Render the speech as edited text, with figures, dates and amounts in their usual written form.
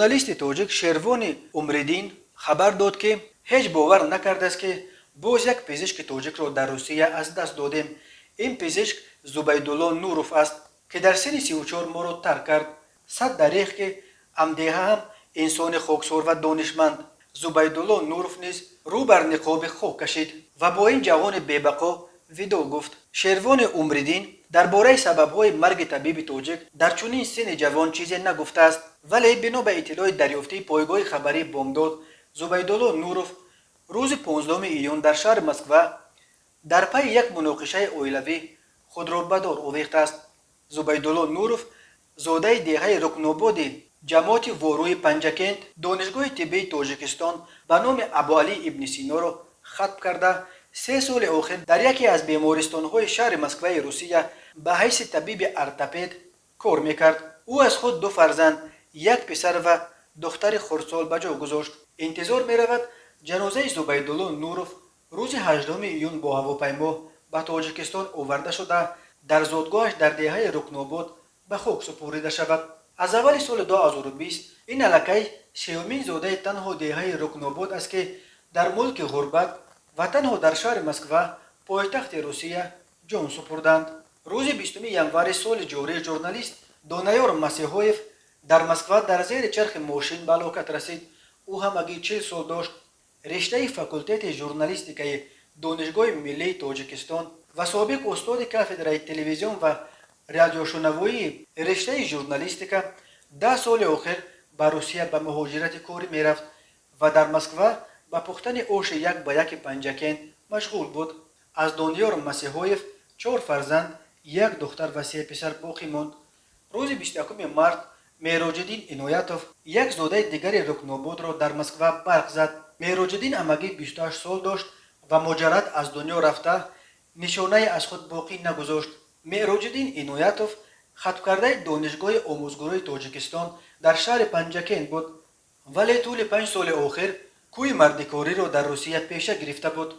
ژورنالیست توجیک شروان عمریدین خبر داد که هیچ باور نکرده است که باز یک پزشک توجیک را در روسیه از دست دادیم. این پزشک زبیدالله نوروف است که در سن 34 ما را ترک کرد. صد دریغ که امدیه هم انسان خاکسار و دانشمند زبیدالله نوروف نیز رو بر نقاب خاک کشید و با این جوان بی‌بقا ویدو گفت. شروان عمریدین درباره سبب‌های مرگ طبیب توجیک در چنین سن جوان چیزی نگفته است، ولی بنا به اطلاع دریافتی پایگاه خبری بامداد، زبیدالله نوروف روز 15 ایون در شهر مسکو در پی یک مناقشه عائلوی خود را به دار آویخته است. زبیدالله نوروف زاده دهه رکناباد جماعت واروی پنجکند دانشگاه طبی تاجیکستان به نام ابوعلی ابن سینا را ختم کرده 3 سال آخر در یکی از بیمارستان‌های شهر مسکو روسیه به حیث طبیب ارتوپد کار میکرد. او از خود 2 فرزند، یک پسر و دختر خردسال به جا گذاشت. انتظار می‌رود جنازه زبیدالله نوروف روز 18 ایون با هواپیما به تاجیکستان آورده شده در زادگاهش در دهه رکناباد به خاک سپرده شود. از اول سال 2020 این الکی سومین زاده تنها دهه رکناباد است که در ملک غربت و تنها در شهر مسکو پایتخت روسیه جان سپردند. روز 20 ینور سال جاری ژورنالیست دانیار مسیحویف در مسکو در زیر چرخ ماشین به هلاکت رسید. او همگی 40 سال داشت. رشته فاکولته ژورنالیستیکای دانشگاه ملی تاجیکستان و سابق استاد کافدرای تلویزیون و رادیوشنوایی رشته ژورنالیستیکا 10 سال آخر به روسیه به مهاجرت کاری میرفت و در مسکو به پختن آش یک به یک پنجکند مشغول بود. از دانیار مسیحویف 4 فرزند، یک دختر و 3 پسر باقی ماند. روز 21 مارت مهراج‌الدین عنایتوف یک زاده دیگر رکناباد را در مسکو برق زد. مهراج‌الدین همگی 28 سال داشت و مجرد از دنیا رفته نشانه از خود باقی نگذاشت. مهراج‌الدین عنایتوف ختم کرده دانشگاه آموزگاری تاجیکستان در شهر پنجکند بود، ولی طول 5 سال آخر کوی مردکاری را در روسیه پیشه گرفته بود.